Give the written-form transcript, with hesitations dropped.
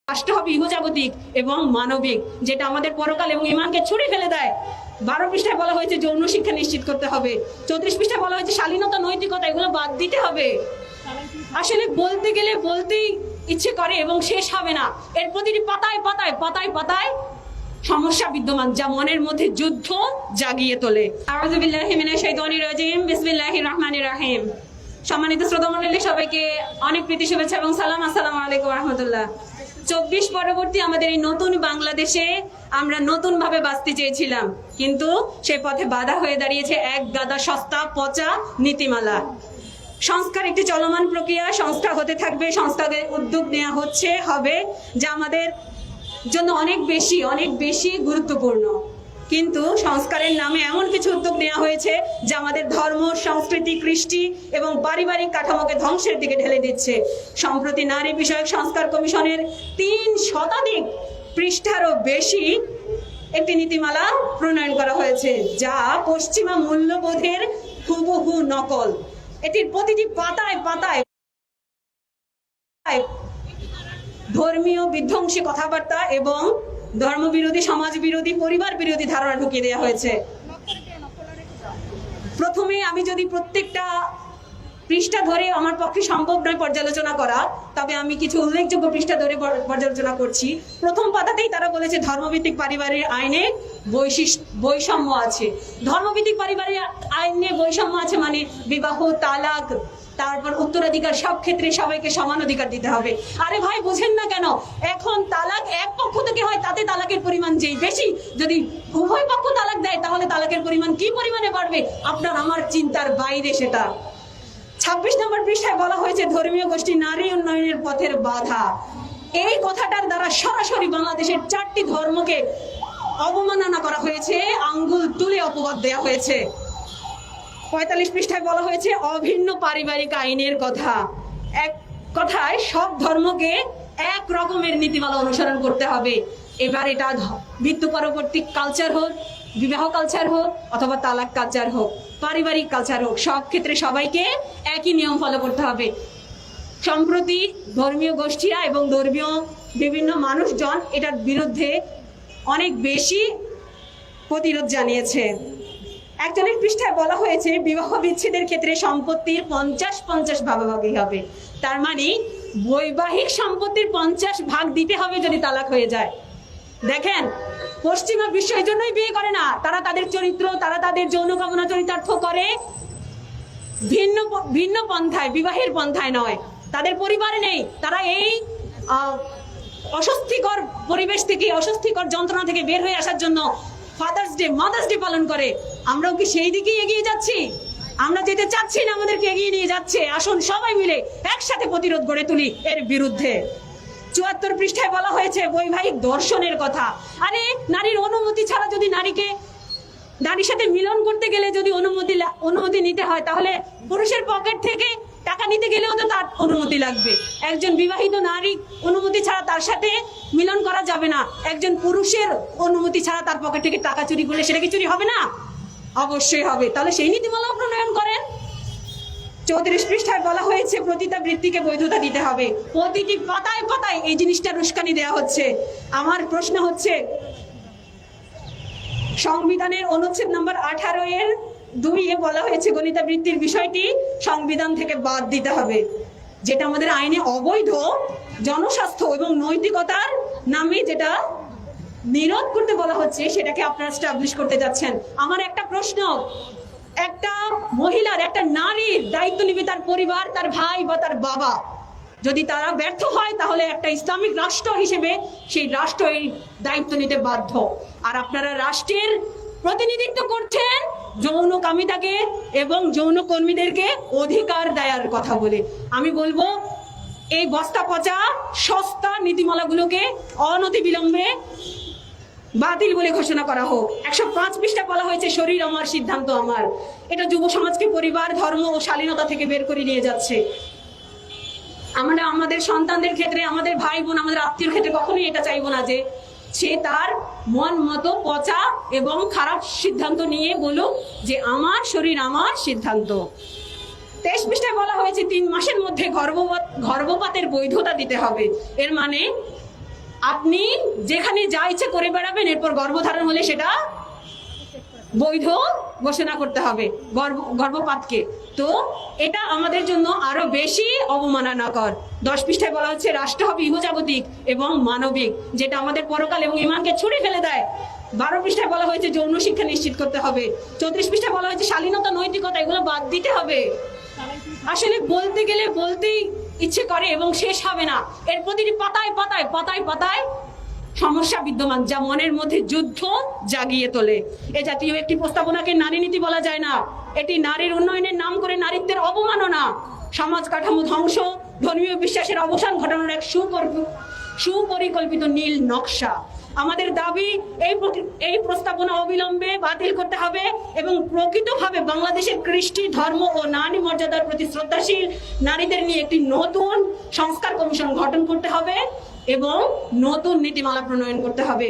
রাষ্ট্র হবে ইহজাগতিক এবং মানবিক, যেটা আমাদের পরকাল এবং ইমানকে ছুঁড়ে ফেলে দেয়। 12 পৃষ্ঠায় বলা হয়েছে যৌন শিক্ষা নিশ্চিত করতে হবে। 34 পৃষ্ঠায় বলা হয়েছে শালীনতা, নৈতিকতা এগুলো বাদ দিতে হবে। আসলে বলতে গেলে বলতেই ইচ্ছে করে এবং শেষ হবে না। এর প্রতিটি পাতায় পাতায় পাতায় পাতায় সমস্যা বিদ্যমান, যা মনের মধ্যে যুদ্ধ জাগিয়ে তোলে। আউযু বিল্লাহি মিনাশ শাইতানির রাজিম, বিসমিল্লাহির রহমানির রহিম। সম্মানিত শ্রোতা মণ্ডলী, সবাইকে অনেক প্রীতি শুভেচ্ছা এবং সালাম। আসসালামু আলাইকুম রাহমাতুল্লাহ। 24 পরবর্তী আমাদের এই নতুন বাংলাদেশে আমরা নতুন ভাবে বাঁচতে চেয়েছিলাম, কিন্তু সে পথে বাধা হয়ে দাঁড়িয়েছে এক গাদা সস্তা পচা নীতিমালা। সংস্কার একটি চলমান প্রক্রিয়া, সংস্কার হতে থাকবে, সংস্কারের উদ্যোগ নেওয়া হচ্ছে, হবে, যা আমাদের জন্য অনেক বেশি গুরুত্বপূর্ণ। কিন্তু সংস্কারের নামে এমন কিছু উদ্যোগ নেওয়া হয়েছে যা আমাদের ধর্ম, সংস্কৃতি, কৃষ্টি এবং পারিবারিক কাঠামোকে ধ্বংসের দিকে ঢেলে দিচ্ছে। সম্প্রতি নারী বিষয়ক সংস্কার কমিশনের 3 শতাধিক পৃষ্ঠারও বেশি একটি নীতিমালা প্রণয়ন করা হয়েছে, যা পশ্চিমা মূল্যবোধের হুবহু নকল। এটির প্রতিটি পাতায় পাতায় ধর্মীয় বিধ্বংসী কথাবার্তা এবং ধর্মবিরোধী, সমাজ বিরোধী, পরিবার বিরোধী ধারণা ঢুকিয়ে দেওয়া হয়েছে। প্রথমে আমি যদি প্রত্যেকটা পৃষ্ঠা ধরে আমার পক্ষে সম্ভব নয় পর্যালোচনা করা, তবে আমি কিছু উল্লেখযোগ্য পৃষ্ঠা ধরে পর্যালোচনা করছি। প্রথম পাতাতেই তারা বলেছে ধর্মভিত্তিক পারিবারিক আইনে বৈষম্য আছে। ধর্মভিত্তিক পারিবারিক আইনে বৈষম্য আছে মানে বিবাহ, তালাক, তারপর উত্তরাধিকার, সব ক্ষেত্রে সবাইকে সমান অধিকার দিতে হবে। আরে ভাই, বুঝেন না কেন? এখন তালাক এক পক্ষ থেকে হয়, তাতে তালাকের পরিমাণ যেই বেশি, যদি উভয় পক্ষ তালাক দেয় তাহলে তালাকের পরিমাণ কি পরিমাণে বাড়বে আপনার আমার চিন্তার বাইরে সেটা। 26 নম্বর পৃষ্ঠায় বলা হয়েছে ধর্মীয় গোষ্ঠী নারী উন্নয়নের পথের বাধা। এই কথাটার দ্বারা সরাসরি বাংলাদেশের 4টি ধর্মকে অবমাননা করা হয়েছে, আঙ্গুল তুলে অপবাদ দেওয়া হয়েছে। 45 পৃষ্ঠায় বলা হয়েছে অভিন্ন পারিবারিক আইনের কথা। এক কথায় সব ধর্মকে এক রকমের নীতিমালা অনুসরণ করতে হবে। এবার এটা মৃত্যু পরবর্তী কালচার হোক, বিবাহ কালচার হোক, অথবা তালাক কালচার হোক, পারিবারিক কালচার হোক, সব ক্ষেত্রে সবাইকে একই নিয়ম ফলো করতে হবে। সম্প্রতি ধর্মীয় গোষ্ঠীরা এবং ধর্মীয় বিভিন্ন মানুষজন এটার বিরুদ্ধে অনেক বেশি প্রতিরোধ জানিয়েছে। 41 পৃষ্ঠায় বলা হয়েছে বিবাহ বিচ্ছেদের ক্ষেত্রে সম্পত্তির 50-50 ভাগাভাগি হবে। তার মানে বৈবাহিক সম্পত্তির 50 ভাগ দিতে হবে যদি তালাক হয়ে যায়। দেখেন, পশ্চিমা বিশ্ব এই জন্যই বিয়ে করে না, তারা তাদের চরিত্র, তারা তাদের যৌন কামনা চরিতার্থ করে ভিন্ন পন্থায়, বিবাহের পন্থায় নয়। তাদের পরিবারে নেই, তারা এই অস্বস্তিকর পরিবেশ থেকে, অস্বস্তিকর যন্ত্রণা থেকে বের হয়ে আসার জন্য ফাদার্স ডে, মাদার্স ডে পালন করে। আমরাও কি সেই দিকেই এগিয়ে যাচ্ছি? আমরা যেতে চাচ্ছি না, আমাদেরকে এগিয়ে নিয়ে যাচ্ছে। আসুন সবাই মিলে একসাথে প্রতিরোধ গড়ে তুলি এর বিরুদ্ধে। 74 পৃষ্ঠায় বলা হয়েছে বৈবাহিক দর্শনের কথা। আরে, নারীর অনুমতি ছাড়া যদি নারীর সাথে মিলন করতে গেলে যদি অনুমতি নিতে হয়, তাহলে পুরুষের পকেট থেকে টাকা নিতে গেলেও তো তার অনুমতি লাগবে। একজন বিবাহিত নারী অনুমতি ছাড়া তার সাথে মিলন করা যাবে না। একজন পুরুষের অনুমতি ছাড়া তার পকেট থেকে টাকা চুরি করলে সেটা কি চুরি হবে না? অবশ্যই হবে। তাহলে সেই নীতিমালা প্রণয়ন করেন। 34 পৃষ্ঠায় বলা হয়েছে পতিতাবৃত্তিকে বৈধতা দিতে হবে। প্রতিটি পাতায় পাতায় এই জিনিসটা উস্কানি দেওয়া হচ্ছে। আমার প্রশ্ন হচ্ছে, সংবিধানের অনুচ্ছেদ নম্বর 18-2 বলা হয়েছে গণিতাবৃত্তির বিষয়টি সংবিধান থেকে বাদ দিতে হবে, যেটা আমাদের আইনে অবৈধ। জনস্বাস্থ্য এবং নৈতিকতার নামে যেটা নিরোধ করতে বলা হচ্ছে, সেটাকে আপনারা এস্টাবলিশ করতে যাচ্ছেন। আমার একটা প্রশ্ন, একটা মহিলার, একটা নারীর দায়িত্ব নিবে তার পরিবার, তার ভাই বা তার বাবা। যদি তারা ব্যর্থ হয়, তাহলে একটা ইসলামিক রাষ্ট্র হিসেবে সেই রাষ্ট্র এই দায়িত্ব নিতে বাধ্য। আর আপনারা রাষ্ট্রের প্রতিনিধিত্ব করছেন যৌন কামিতাকে এবং যৌন কর্মীদেরকে অধিকার দেওয়ার কথা বলে। আমি বলবো এই বস্তা পচা সস্তা নীতিমালাগুলোকে অনতিবিলম্বে বাতিল বলে ঘোষণা করা হোক। 105 পৃষ্ঠা বলা হয়েছে শরীর আমার, সিদ্ধান্ত আমার। এটা যুব সমাজকে পরিবার, ধর্ম ও শালীনতা থেকে বের করে নিয়ে যাচ্ছে। আমরা আমাদের সন্তানদের ক্ষেত্রে, আমাদের ভাই বোন, আমাদের আত্মীয়র ক্ষেত্রে কখনোই এটা চাইবো না যে সে তার মন মতো পচা এবং খারাপ সিদ্ধান্ত নিয়ে বলুক যে আমার শরীর আমার সিদ্ধান্ত। 23 পৃষ্ঠায় বলা হয়েছে 3 মাসের মধ্যে গর্ভপাতের বৈধতা দিতে হবে। এর মানে আপনি যেখানে যা ইচ্ছে করে বেড়াবেন, এরপর গর্ভধারণ হলে সেটা বৈধ ঘোষণা করতে হবে গর্ভপাতকে। তো এটা আমাদের জন্য আরো বেশি অবমাননাকর। 10 পৃষ্ঠায় বলা হচ্ছে রাষ্ট্র হবে ইহজাগতিক এবং মানবিক, যেটা আমাদের পরকাল এবং ইমানকে ছুঁড়ে ফেলে দেয়। 12 পৃষ্ঠায় বলা হয়েছে যৌন শিক্ষা নিশ্চিত করতে হবে। 34 পৃষ্ঠায় বলা হয়েছে শালীনতা, নৈতিকতা এগুলো বাদ দিতে হবে। আসলে বলতে গেলে বলতেই ইচ্ছে করে এবং শেষ হবে না। এর প্রতিটি পাতায় পাতায় পাতায় পাতায় সমস্যা বিদ্যমান, যা মনের মধ্যে যুদ্ধ জাগিয়ে তোলে। এ জাতীয় একটি প্রস্তাবনাকে নারী নীতি বলা যায় না। এটি নারীর উন্নয়নের নাম করে নারীত্বের অবমাননা, সমাজ কাঠামো ধ্বংস, ধর্মীয় বিশ্বাসের অবসান ঘটানোর এক সুপরিকল্পিত নীল নকশা। আমাদের দাবি এই প্রস্তাবনা অবিলম্বে বাতিল করতে হবে এবং প্রকৃতভাবে বাংলাদেশের কৃষ্টি, ধর্ম ও নারী মর্যাদার প্রতি শ্রদ্ধাশীল নারীদের নিয়ে একটি নতুন সংস্কার কমিশন গঠন করতে হবে এবং নতুন নীতিমালা প্রণয়ন করতে হবে।